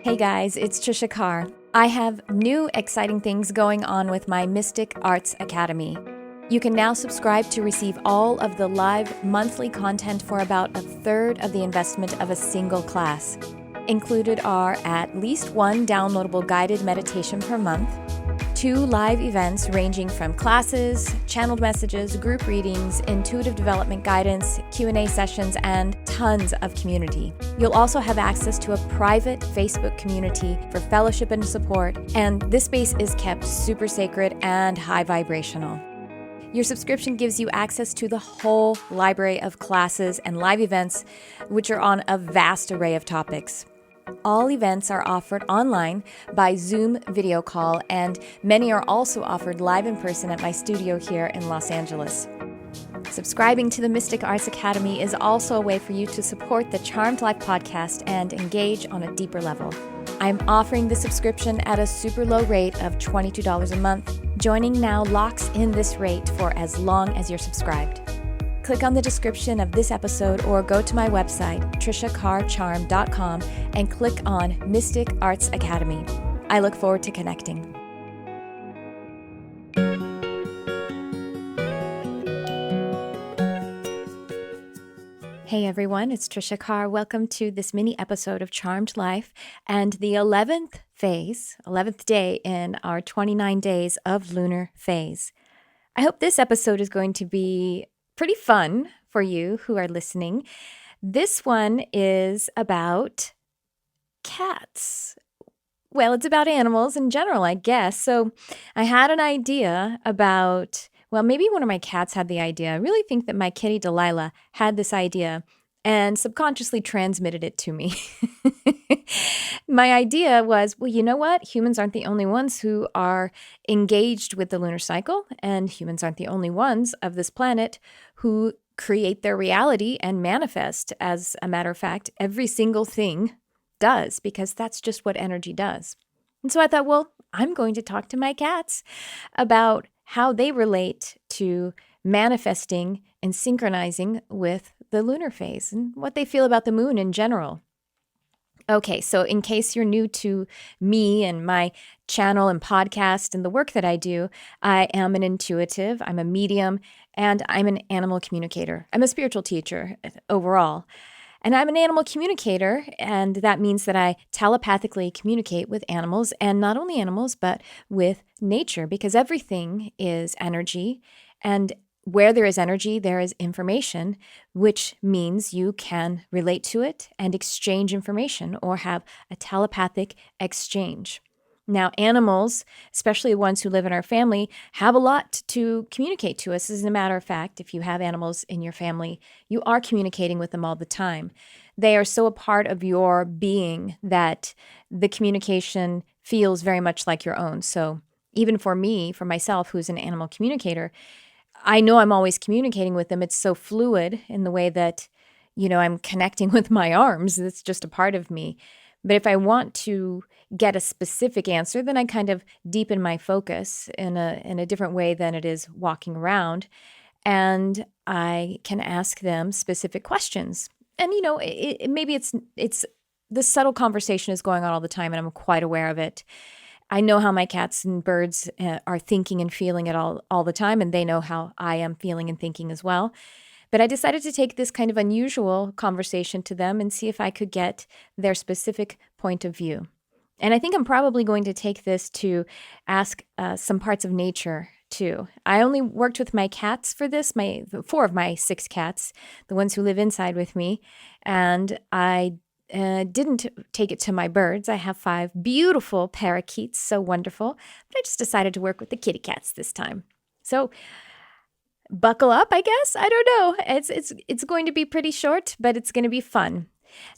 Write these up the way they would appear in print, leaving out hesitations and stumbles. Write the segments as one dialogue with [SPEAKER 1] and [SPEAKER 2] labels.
[SPEAKER 1] Hey guys, it's Tricia Carr. I have new exciting things going on with my Mystic Arts Academy. You can now subscribe to receive all of the live monthly content for about a third of the investment of a single class. Included are at least one downloadable guided meditation per month, 2 live events ranging from classes, channeled messages, group readings, intuitive development guidance, Q&A sessions, and tons of community. You'll also have access to a private Facebook community for fellowship and support, and this space is kept super sacred and high vibrational. Your subscription gives you access to the whole library of classes and live events, which are on a vast array of topics. All events are offered online by Zoom video call, and many are also offered live in person at my studio here in Los Angeles. Subscribing to the Mystic Arts Academy is also a way for you to support the Charmed Life podcast and engage on a deeper level. I'm offering the subscription at a super low rate of $22 a month. Joining now locks in this rate for as long as you're subscribed. Click on the description of this episode or go to my website, triciacarcharm.com, and click on Mystic Arts Academy. I look forward to connecting. Hey everyone, it's Tricia Carr. Welcome to this mini episode of Charmed Life and the 11th phase, 11th day in our 29 days of lunar phase. I hope this episode is going to be pretty fun for you who are listening. This one is about cats. Well, it's about animals in general, I guess. So I had an idea about, well, maybe one of my cats had the idea. I really think that my kitty Delilah had this idea and subconsciously transmitted it to me. My idea was, well, you know what? Humans aren't the only ones who are engaged with the lunar cycle, and humans aren't the only ones of this planet who create their reality and manifest. As a matter of fact, every single thing does, because that's just what energy does. And so I thought, well, I'm going to talk to my cats about how they relate to manifesting and synchronizing with the lunar phase and what they feel about the moon in general. Okay, so in case you're new to me and my channel and podcast and the work that I do, I am an intuitive, I'm a medium, and I'm an animal communicator. I'm a spiritual teacher overall. And I'm an animal communicator, and that means that I telepathically communicate with animals, and not only animals, but with nature, because everything is energy, and where there is energy, there is information, which means you can relate to it and exchange information or have a telepathic exchange. Now, animals, especially the ones who live in our family, have a lot to communicate to us. As a matter of fact, if you have animals in your family, you are communicating with them all the time. They are so a part of your being that the communication feels very much like your own. So even for me, for myself, who's an animal communicator, I know I'm always communicating with them. It's so fluid in the way that, I'm connecting with my arms. It's just a part of me. But if I want to get a specific answer, then I kind of deepen my focus in a different way than it is walking around. And I can ask them specific questions. And, maybe it's the subtle conversation is going on all the time, and I'm quite aware of it. I know how my cats and birds are thinking and feeling it all the time, and they know how I am feeling and thinking as well. But I decided to take this kind of unusual conversation to them and see if I could get their specific point of view. And I think I'm probably going to take this to ask some parts of nature too. I only worked with my cats for this, 4 of my 6 cats, the ones who live inside with me, and I didn't take it to my birds. I have 5 beautiful parakeets, so wonderful. But I just decided to work with the kitty cats this time. So buckle up, I guess. I don't know. It's going to be pretty short, but it's going to be fun.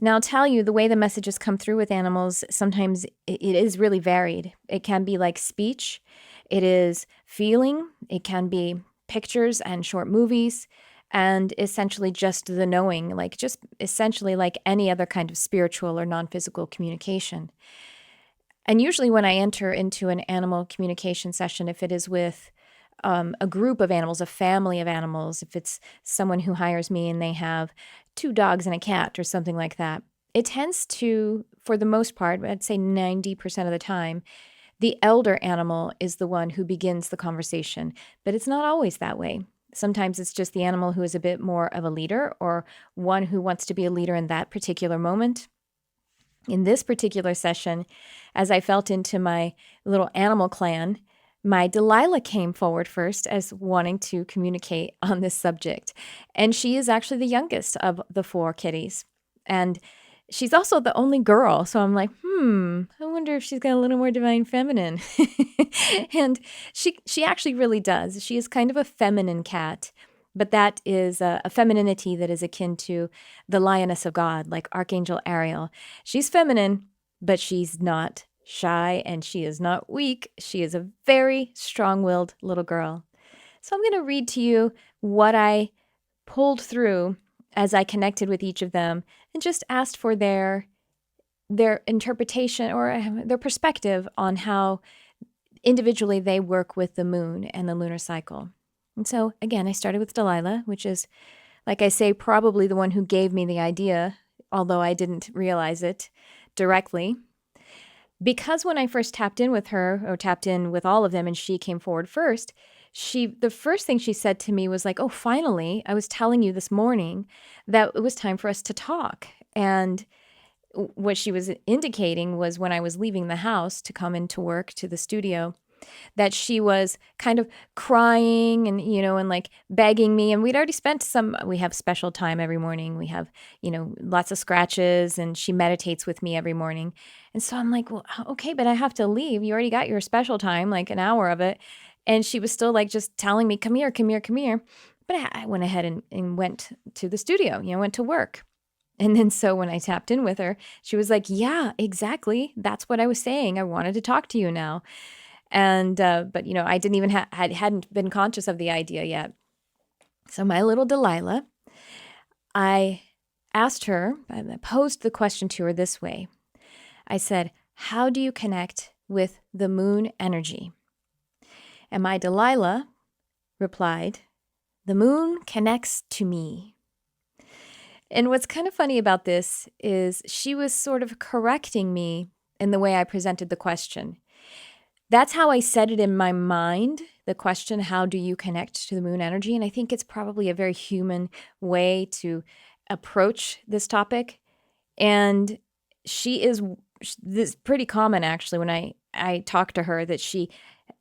[SPEAKER 1] Now, I'll tell you, the way the messages come through with animals, sometimes it is really varied. It can be like speech. It is feeling. It can be pictures and short movies. And essentially just the knowing, just essentially like any other kind of spiritual or non-physical communication. And usually when I enter into an animal communication session, if it is with a group of animals, a family of animals, if it's someone who hires me and they have 2 dogs and a cat or something like that, it tends to, for the most part, I'd say 90% of the time, the elder animal is the one who begins the conversation, but it's not always that way. Sometimes it's just the animal who is a bit more of a leader or one who wants to be a leader in that particular moment. In this particular session, as I felt into my little animal clan, my Delilah came forward first as wanting to communicate on this subject. And she is actually the youngest of the 4 kitties. And she's also the only girl. So I'm like, I wonder if she's got a little more divine feminine. And she actually really does. She is kind of a feminine cat. But that is a femininity that is akin to the lioness of God, like Archangel Ariel. She's feminine, but she's not shy and she is not weak. She is a very strong-willed little girl. So I'm going to read to you what I pulled through as I connected with each of them and just asked for their interpretation or their perspective on how individually they work with the moon and the lunar cycle. And so, again, I started with Delilah, which is, like I say, probably the one who gave me the idea, although I didn't realize it directly. Because when I first tapped in with her, or tapped in with all of them, and she came forward first, the first thing she said to me was like, oh, finally, I was telling you this morning that it was time for us to talk. And what she was indicating was when I was leaving the house to come into work to the studio, that she was kind of crying and, and like begging me. And we'd already spent we have special time every morning. We have, lots of scratches and she meditates with me every morning. And so I'm like, well, okay, but I have to leave. You already got your special time, like an hour of it. And she was still like just telling me, come here, come here, come here. But I went ahead and went to the studio, went to work. And then so when I tapped in with her, she was like, yeah, exactly. That's what I was saying. I wanted to talk to you now. And, but, I didn't even hadn't been conscious of the idea yet. So my little Delilah, I asked her, I posed the question to her this way. I said, how do you connect with the moon energy? And my Delilah replied, the moon connects to me. And what's kind of funny about this is she was sort of correcting me in the way I presented the question. That's how I said it in my mind, the question, how do you connect to the moon energy? And I think it's probably a very human way to approach this topic. And she is this pretty common, actually, when I talk to her, that she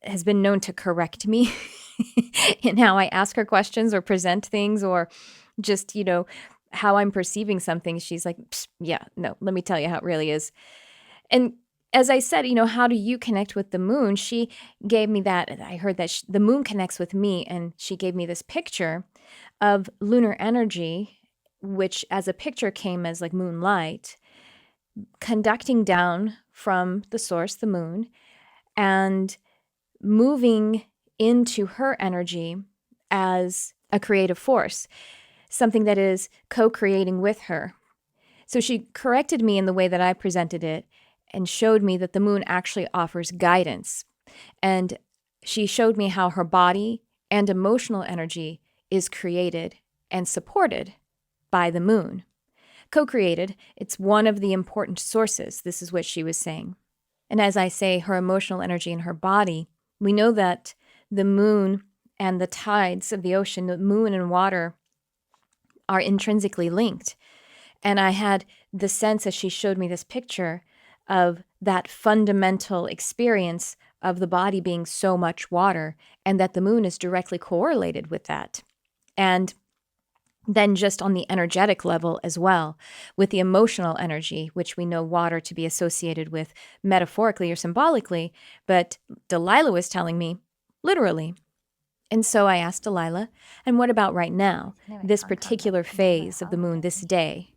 [SPEAKER 1] has been known to correct me in how I ask her questions or present things or just, how I'm perceiving something. She's like, yeah, no, let me tell you how it really is. And as I said, how do you connect with the moon? She gave me that. I heard that the moon connects with me, and she gave me this picture of lunar energy, which as a picture came as like moonlight, conducting down from the source, the moon, and moving into her energy as a creative force, something that is co-creating with her. So she corrected me in the way that I presented it, and showed me that the moon actually offers guidance. And she showed me how her body and emotional energy is created and supported by the moon. Co-created, it's one of the important sources. This is what she was saying. And as I say, her emotional energy and her body, we know that the moon and the tides of the ocean, the moon and water, are intrinsically linked. And I had the sense as she showed me this picture of that fundamental experience of the body being so much water, and that the moon is directly correlated with that. And then just on the energetic level as well, with the emotional energy, which we know water to be associated with metaphorically or symbolically, but Delilah was telling me literally. And so I asked Delilah, and what about right now, this particular phase of the moon, this day?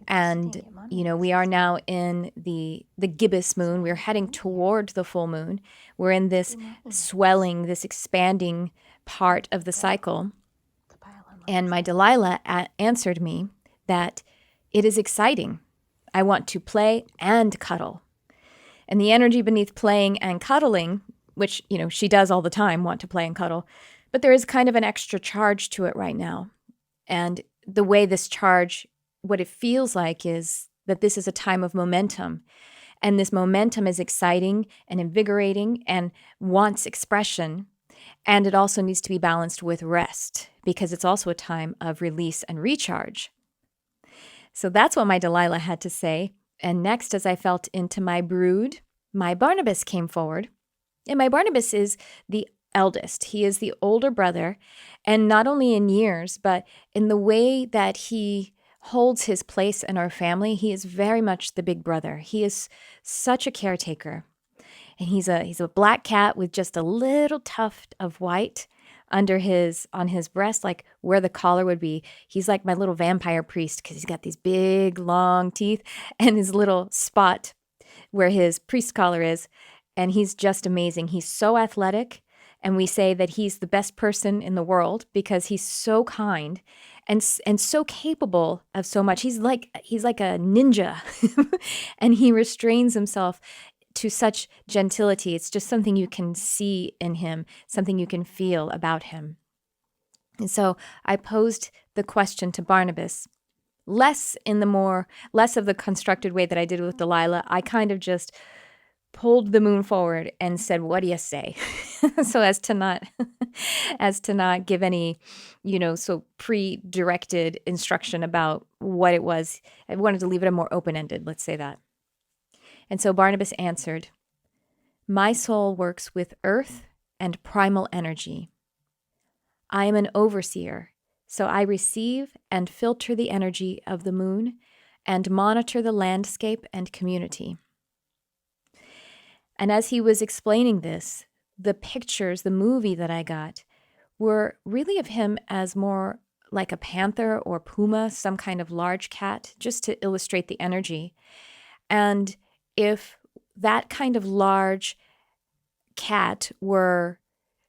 [SPEAKER 1] And, we are now in the Gibbous Moon. We're heading toward the full moon. We're in this swelling, this expanding part of the cycle. And my Delilah answered me that it is exciting. I want to play and cuddle. And the energy beneath playing and cuddling, which, she does all the time, want to play and cuddle, but there is kind of an extra charge to it right now. And the way this charge, what it feels like is that this is a time of momentum. And this momentum is exciting and invigorating and wants expression. And it also needs to be balanced with rest because it's also a time of release and recharge. So that's what my Delilah had to say. And next, as I felt into my brood, my Barnabas came forward. And my Barnabas is the eldest. He is the older brother. And not only in years, but in the way that he holds his place in our family, he is very much the big brother. He is such a caretaker. And he's a black cat with just a little tuft of white on his breast, like where the collar would be. He's like my little vampire priest because he's got these big long teeth and his little spot where his priest collar is. And he's just amazing. He's so athletic. And we say that he's the best person in the world because he's so kind and so capable of so much. He's like a ninja and he restrains himself to such gentility. It's just something you can see in him, something you can feel about him. And so I posed the question to Barnabas, less of the constructed way that I did with Delilah. I kind of just pulled the moon forward and said, what do you say? So as to not give any, so pre-directed instruction about what it was. I wanted to leave it more open-ended, let's say that. And so Barnabas answered, my soul works with earth and primal energy. I am an overseer, so I receive and filter the energy of the moon and monitor the landscape and community. And as he was explaining this, the pictures, the movie that I got, were really of him as more like a panther or puma, some kind of large cat, just to illustrate the energy. And if that kind of large cat were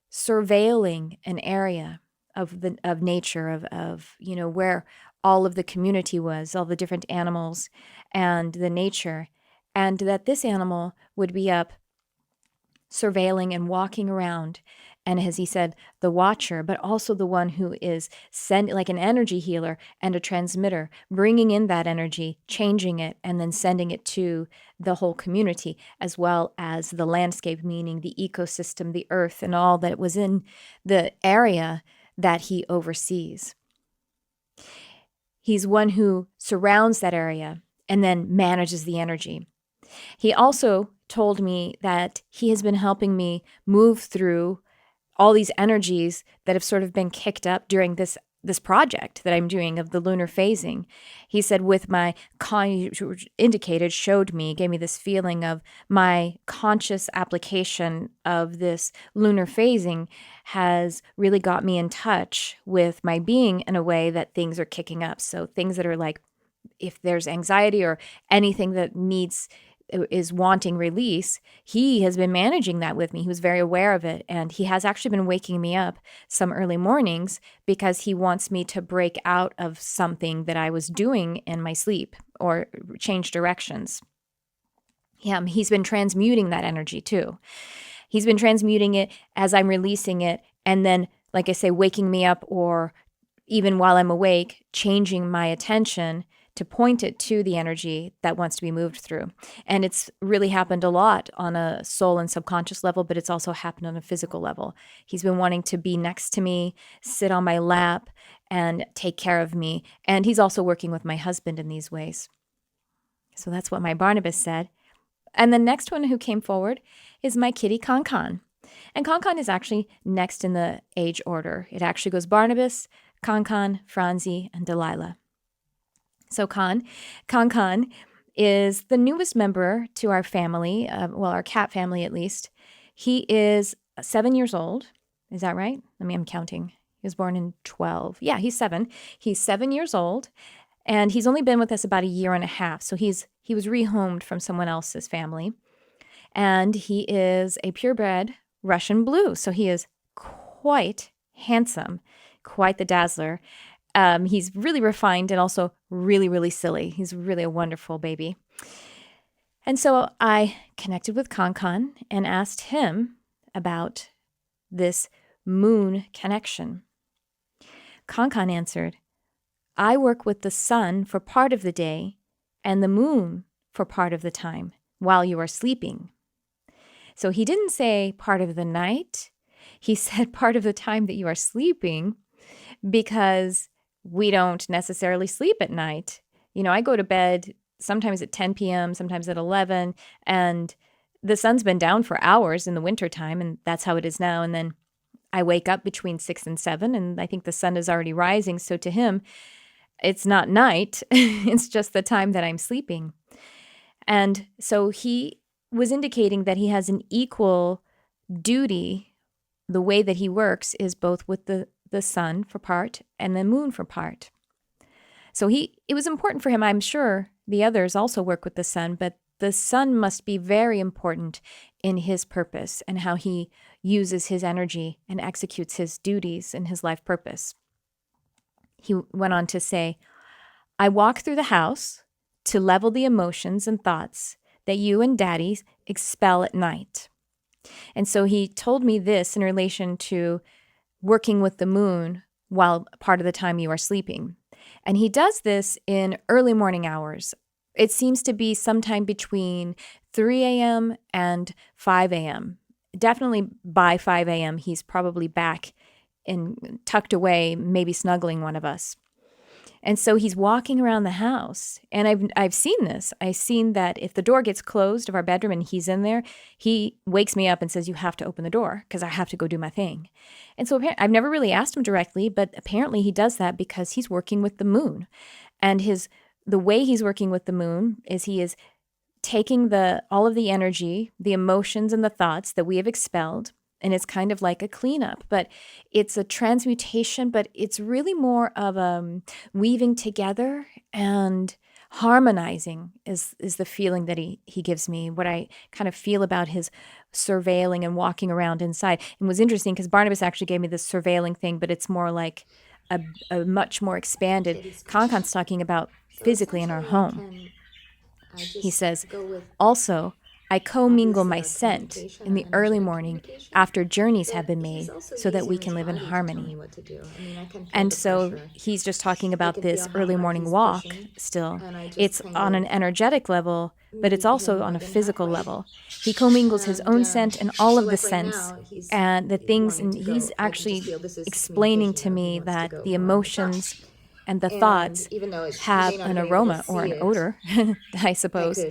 [SPEAKER 1] surveilling an area of nature, of where all of the community was, all the different animals and the nature, and that this animal would be up surveilling and walking around, and as he said, the watcher, but also the one who is like an energy healer and a transmitter, bringing in that energy, changing it, and then sending it to the whole community, as well as the landscape, meaning the ecosystem, the earth, and all that was in the area that he oversees. He's one who surrounds that area and then manages the energy. He also told me that he has been helping me move through all these energies that have sort of been kicked up during this project that I'm doing of the lunar phasing. He said with my gave me this feeling of my conscious application of this lunar phasing has really got me in touch with my being in a way that things are kicking up. So things that are like, if there's anxiety or anything that is wanting release, he has been managing that with me. He was very aware of it. And he has actually been waking me up some early mornings because he wants me to break out of something that I was doing in my sleep or change directions. Yeah, he's been transmuting that energy too. He's been transmuting it as I'm releasing it. And then, like I say, waking me up, or even while I'm awake, changing my attention to point it to the energy that wants to be moved through. And it's really happened a lot on a soul and subconscious level, but it's also happened on a physical level. He's been wanting to be next to me, sit on my lap, and take care of me. And he's also working with my husband in these ways. So that's what my Barnabas said. And the next one who came forward is my kitty Con. And Con is actually next in the age order. It actually goes Barnabas, Con, Franzi, and Delilah. So Con is the newest member to our family, our cat family at least. He is 7 years old. Is that right? I'm counting. He was born in 12. Yeah, he's 7. He's 7 years old, and he's only been with us about a year and a half. So he was rehomed from someone else's family, and he is a purebred Russian blue. So he is quite handsome, quite the dazzler. He's really refined and also really, really silly. He's really a wonderful baby. And so I connected with Con and asked him about this moon connection. Con answered, I work with the sun for part of the day and the moon for part of the time while you are sleeping. So he didn't say part of the night. He said part of the time that you are sleeping, because we don't necessarily sleep at night. I go to bed sometimes at 10 p.m., sometimes at 11, and the sun's been down for hours in the wintertime, and that's how it is now. And then I wake up between 6 and 7, and I think the sun is already rising. So to him, it's not night. It's just the time that I'm sleeping. And so he was indicating that he has an equal duty. The way that he works is both with the sun for part and the moon for part. So it was important for him. I'm sure the others also work with the sun, but the sun must be very important in his purpose and how he uses his energy and executes his duties and his life purpose. He went on to say, I walk through the house to level the emotions and thoughts that you and Daddy expel at night. And so he told me this in relation to working with the moon while part of the time you are sleeping. And he does this in early morning hours. It seems to be sometime between 3 a.m. and 5 a.m. Definitely by 5 a.m., he's probably back and tucked away, maybe snuggling one of us. And so he's walking around the house, and I've seen this. I've seen that if the door gets closed of our bedroom and he's in there, he wakes me up and says, you have to open the door because I have to go do my thing. And so I've never really asked him directly, but apparently he does that because he's working with the moon. And the way he's working with the moon is he is taking all of the energy, the emotions and the thoughts that we have expelled, and it's kind of like a cleanup, but it's a transmutation, but it's really more of a weaving together and harmonizing is the feeling that he gives me, what I kind of feel about his surveilling and walking around inside. It was interesting because Barnabas actually gave me this surveilling thing, but it's more like a much more expanded. Concon's talking about physically in our home. He says, also, I commingle my scent in the early morning after journeys have been made so that we can live in harmony. And so he's just talking about this early morning walk still. It's on an energetic level, but it's also on a physical level. He commingles his own scent and all of the scents and the things, and he's actually explaining to me that the emotions and the thoughts have an aroma or an odor, I suppose,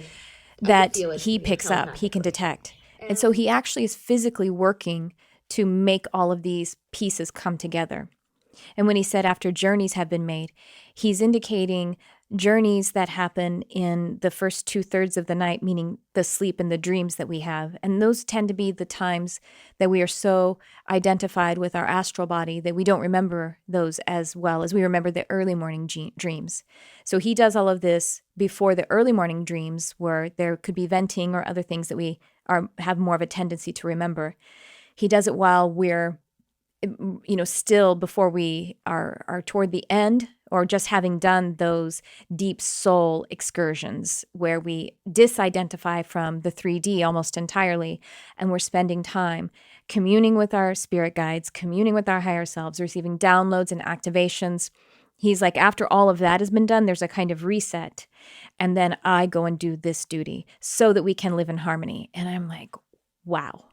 [SPEAKER 1] that he picks up, he can detect. And so he actually is physically working to make all of these pieces come together. And when he said after journeys have been made, he's indicating journeys that happen in the first 2/3 of the night, meaning the sleep and the dreams that we have. And those tend to be the times that we are so identified with our astral body that we don't remember those as well as we remember the early morning dreams. So he does all of this before the early morning dreams where there could be venting or other things that we have more of a tendency to remember. He does it while we're still before we are toward the end or just having done those deep soul excursions where we disidentify from the 3D almost entirely, and we're spending time communing with our spirit guides, communing with our higher selves, receiving downloads and activations. He's like, after all of that has been done, there's a kind of reset. And then I go and do this duty so that we can live in harmony. And I'm like, wow.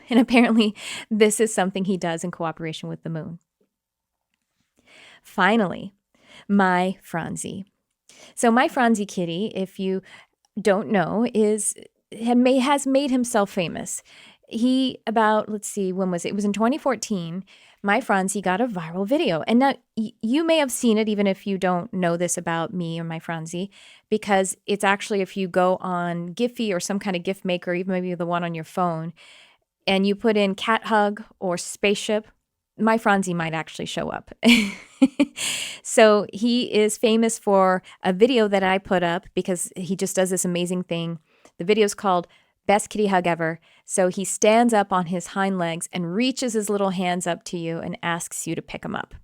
[SPEAKER 1] And apparently this is something he does in cooperation with the moon. Finally, my Franzi. So my Franzi kitty, if you don't know, has made himself famous. When was it? It was in 2014. My Franzi got a viral video. And now you may have seen it even if you don't know this about me or my Franzi, because it's actually, if you go on Giphy or some kind of GIF maker, even maybe the one on your phone, and you put in cat hug or spaceship, my Franzi might actually show up. So he is famous for a video that I put up because he just does this amazing thing. The video is called Best Kitty Hug Ever. So he stands up on his hind legs and reaches his little hands up to you and asks you to pick him up.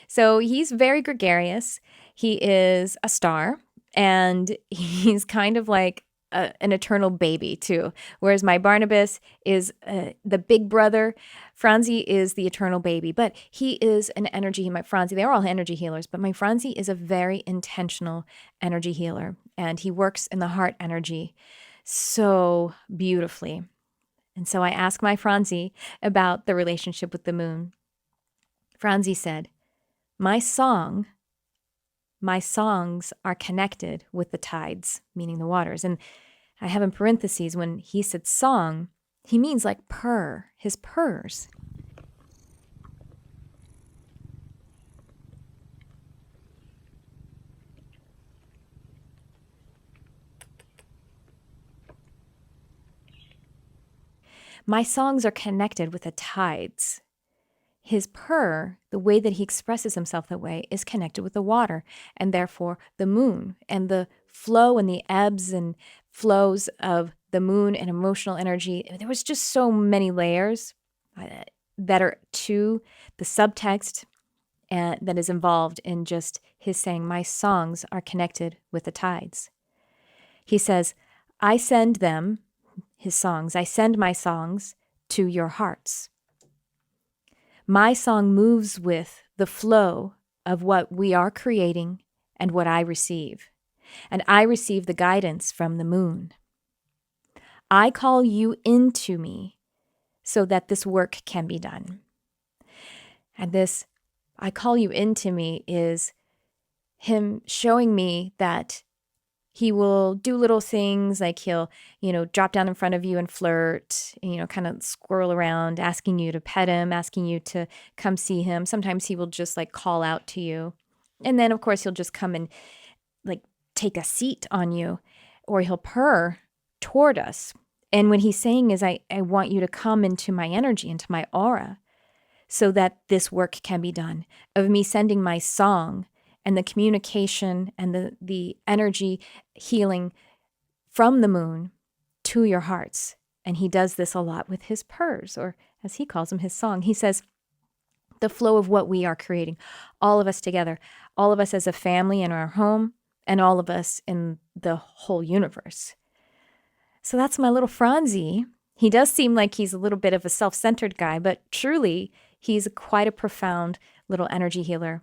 [SPEAKER 1] So he's very gregarious. He is a star, and he's kind of like an eternal baby too. Whereas my Barnabas is the big brother. Franzi is the eternal baby, but he is an energy, my Franzi, they're all energy healers, but my Franzi is a very intentional energy healer, and he works in the heart energy so beautifully. And so I asked my Franzi about the relationship with the moon. Franzi said, my songs are connected with the tides, meaning the waters. And I have in parentheses, when he said song, he means like purr, his purrs. My songs are connected with the tides. His purr, the way that he expresses himself that way, is connected with the water, and therefore the moon, and the flow and the ebbs and flows of the moon and emotional energy. There was just so many layers that are to the subtext and that is involved in just his saying, my songs are connected with the tides. He says, I send them, his songs, I send my songs to your hearts. My song moves with the flow of what we are creating and what I receive. And I receive the guidance from the moon. I call you into me so that this work can be done. And this, I call you into me, is him showing me that he will do little things like he'll, drop down in front of you and flirt, kind of squirrel around, asking you to pet him, asking you to come see him. Sometimes he will just like call out to you. And then, of course, he'll just come and like take a seat on you, or he'll purr toward us. And what he's saying is, I want you to come into my energy, into my aura, so that this work can be done, of me sending my song and the communication and the energy healing from the moon to your hearts. And he does this a lot with his purrs, or as he calls them, his song. He says, the flow of what we are creating, all of us together, all of us as a family in our home, and all of us in the whole universe. So that's my little Franzi. He does seem like he's a little bit of a self-centered guy, but truly he's quite a profound little energy healer.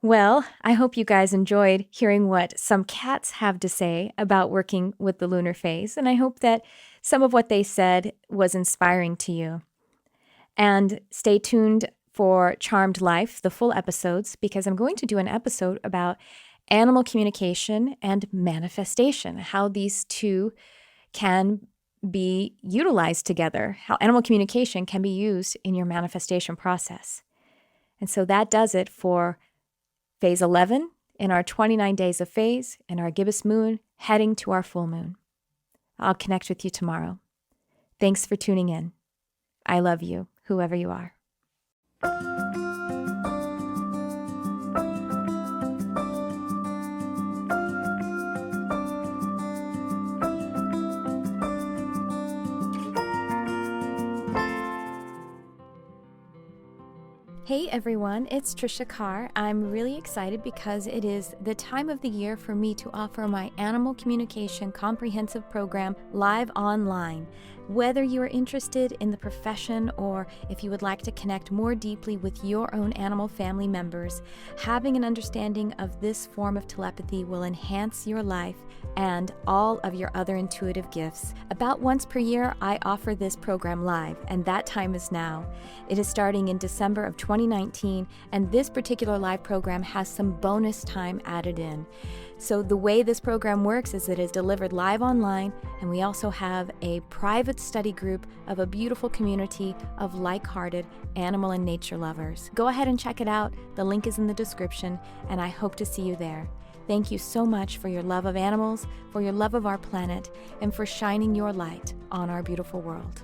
[SPEAKER 1] Well, I hope you guys enjoyed hearing what some cats have to say about working with the lunar phase, and I hope that some of what they said was inspiring to you. And stay tuned for Charmed Life, the full episodes, because I'm going to do an episode about animal communication and manifestation, how these two can be utilized together, how animal communication can be used in your manifestation process. And so that does it for Phase 11 in our 29 days of phase and our Gibbous Moon heading to our full moon. I'll connect with you tomorrow. Thanks for tuning in. I love you, whoever you are. Hey everyone, it's Tricia Carr. I'm really excited because it is the time of the year for me to offer my Animal Communication Comprehensive Program live online. Whether you are interested in the profession or if you would like to connect more deeply with your own animal family members, having an understanding of this form of telepathy will enhance your life and all of your other intuitive gifts. About once per year, I offer this program live, and that time is now. It is starting in December of 2019, and this particular live program has some bonus time added in. So the way this program works is it is delivered live online, and we also have a private study group of a beautiful community of like-hearted animal and nature lovers. Go ahead and check it out. The link is in the description, and I hope to see you there. Thank you so much for your love of animals, for your love of our planet, and for shining your light on our beautiful world.